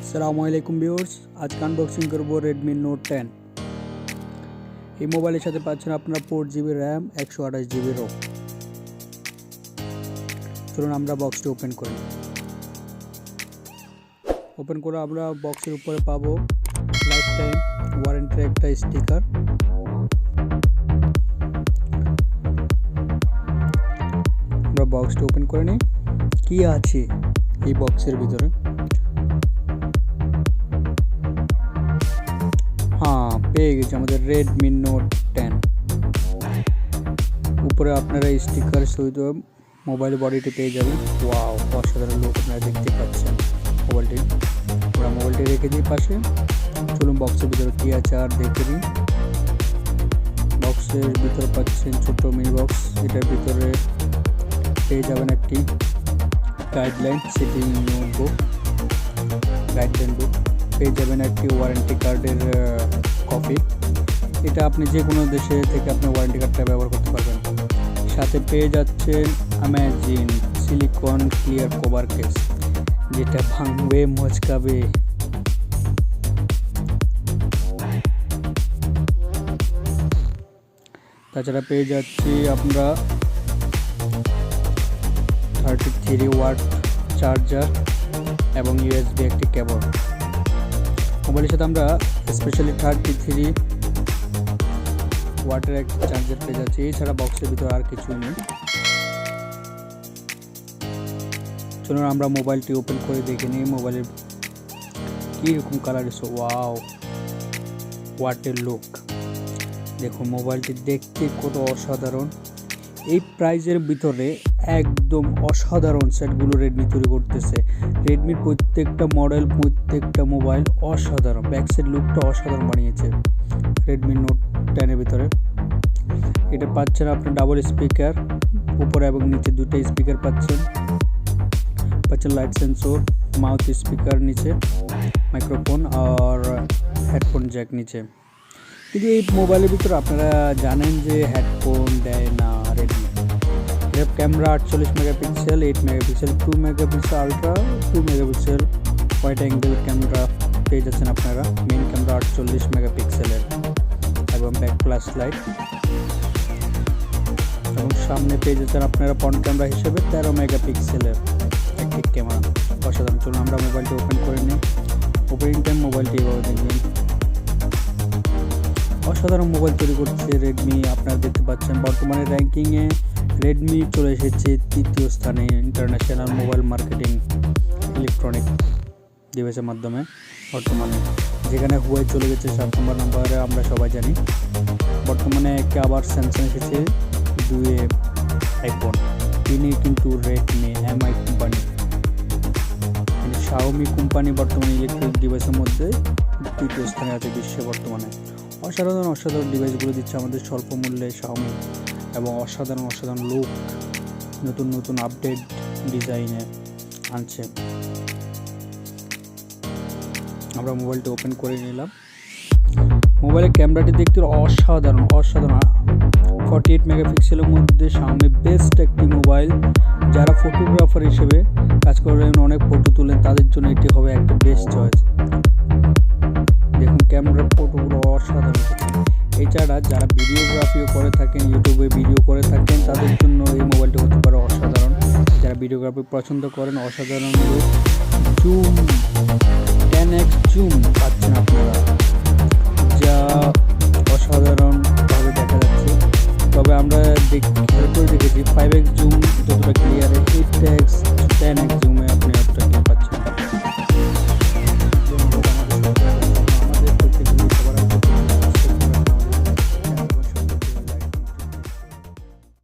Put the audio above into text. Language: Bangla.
আসসালামুআলাইকুম ভিউয়ার্স, আজকে আনবক্সিং করব Redmi Note 10। এই মোবাইলের সাথে পাচ্ছেন আপনারা 4GB RAM 128GB ROM। চলুন আমরা বক্সটি ওপেন করি। ওপেন করে আমরা বক্সের উপরে পাবো লাইফ টাইম ওয়ারেন্টির একটা স্টিকার। আমরা বক্সটি ওপেন করে নিই। কি আছে এই বক্সের ভিতরে? পেয়ে গেছি আমাদের Redmi Note 10। উপরে আপনারা স্টিকার সহিত মোবাইল বডিটি পেয়ে যাবেন। ওয়াও, অসাধারণ লুক আপনারা দেখতে পাচ্ছেন মোবাইলটি। আমরা মোবাইলটি রেখে দিই পাশে। চলুন বক্সের ভিতরে কী আছে আর দেখে নিই। বক্সের ভিতরে পাচ্ছেন ছোট মিনি বক্স। এটার ভিতরে পেয়ে যাবেন একটি গাইডলাইন সেটিং বুক, গাইডলাইন বুক পেয়ে যাবেন, একটি ওয়ারেন্টি কার্ডের কপি। এটা আপনি যে কোনো দেশে থেকে আপনি ওয়ারেন্টি কার্ডটা ব্যবহার করতে পারবেন। সাথে পেয়ে যাচ্ছেন amazing silicone clear cover case, যেটা ভাঙবে মচকাবে। তাছাড়া পেয়ে যাচ্ছি আমরা 33 ওয়াট চার্জার এবং USB একটি কেবল। মোবাইলের সাথে আমরা স্পেশালি 33 ওয়াটের একটা চার্জার পেয়ে যাচ্ছি। এছাড়া বক্সের ভিতরে আর কিছুই নেই। চলুন আমরা মোবাইলটি ওপেন করে দেখে নিই মোবাইলের কীরকম কালার এসে। ওয়াও, ওয়াটের লুক দেখুন, মোবাইলটি দেখতে কত অসাধারণ। এই প্রাইজের ভিতরে একদম অসাধারণ সেটগুলো রেডমি তৈরি করতেছে। রেডমির প্রত্যেকটা মডেল, প্রত্যেকটা মোবাইল অসাধারণ। ব্যাকসাইড লুকটা অসাধারণ বানিয়েছে Redmi Note 10 এর ভিতরে। এটা পাচ্ছেন আপনি ডাবল স্পিকার, উপরে এবং নিচে দুটো স্পিকার পাচ্ছেন লাইট সেন্সর, মাউথ স্পিকার নিচে, মাইক্রোফোন আর হেডফোন জ্যাক নিচে। কিন্তু এই মোবাইলের ভিতরে আপনারা জানেন যে হেডফোন দেয় না রেডমি। এর camera 48 megapixel, 8 megapixel, 2 megapixel ultra, 2 megapixel wide angle camera পেয়ে যাচ্ছেন আপনারা। মেইন ক্যামেরা 48 মেগাপিক্সেলের এবং ব্যাক ফ্ল্যাশ লাইট, এবং সামনে পেয়ে যাচ্ছেন আপনারা ফ্রন্ট ক্যামেরা হিসেবে 13 মেগাপিক্সেলের একটি ক্যামেরা। অসাধারণ। চলুন আমরা মোবাইলটি ওপেন করে নিই। ওপেনিং টাইম মোবাইলটি এভাবে দেখবেন। অসাধারণ মোবাইল তৈরি করছে রেডমি। আপনারা দেখতে পাচ্ছেন বর্তমানে র্যাঙ্কিংয়ে রেডমি চলে এসেছে 3য় স্থানে ইন্টারন্যাশনাল মোবাইল মার্কেটিং ইলেকট্রনিক ডিভাইসের মাধ্যমে বর্তমানে, যেখানে হুয়াই চলে গেছে 7 নম্বরে আমরা সবাই জানি। বর্তমানে একে আবার স্যামসাং এসেছে, 2 আইফোন, 3 কিন্তু Redmi MI company, Xiaomi company বর্তমানে ইলেকট্রনিক ডিভাইসের মধ্যে 3য় স্থানে আছে বিশ্বে বর্তমানে। অসাধারণ ডিভাইসগুলো দিচ্ছে আমাদের স্বল্প মূল্যে Xiaomi, এবং অসাধারণ লুক, নতুন আপডেট ডিজাইনে আনছে। আমরা মোবাইলটি ওপেন করে নিলাম। মোবাইলের ক্যামেরাটি দেখতে অসাধারণ। 48 মেগাপিক্সেলের মধ্যে Xiaomi বেস্ট একটি মোবাইল। যারা ফটোগ্রাফার হিসেবে কাজ করেন, অনেক ফটো তোলেন, তাদের জন্য এটি হবে একটা বেস্ট চয়েস। দেখুন ক্যামেরার ফটোগুলো অসাধারণ। এছাড়া যারা ভিডিওগ্রাফিও করে থাকেন, ইউটিউবে ভিডিও করে থাকেন, তাদের জন্য এই মোবাইলটি হতে পারে অসাধারণ। যারা ভিডিওগ্রাফি পছন্দ করেন, অসাধারণ লুক। জুম 10x জুম পাচ্ছেন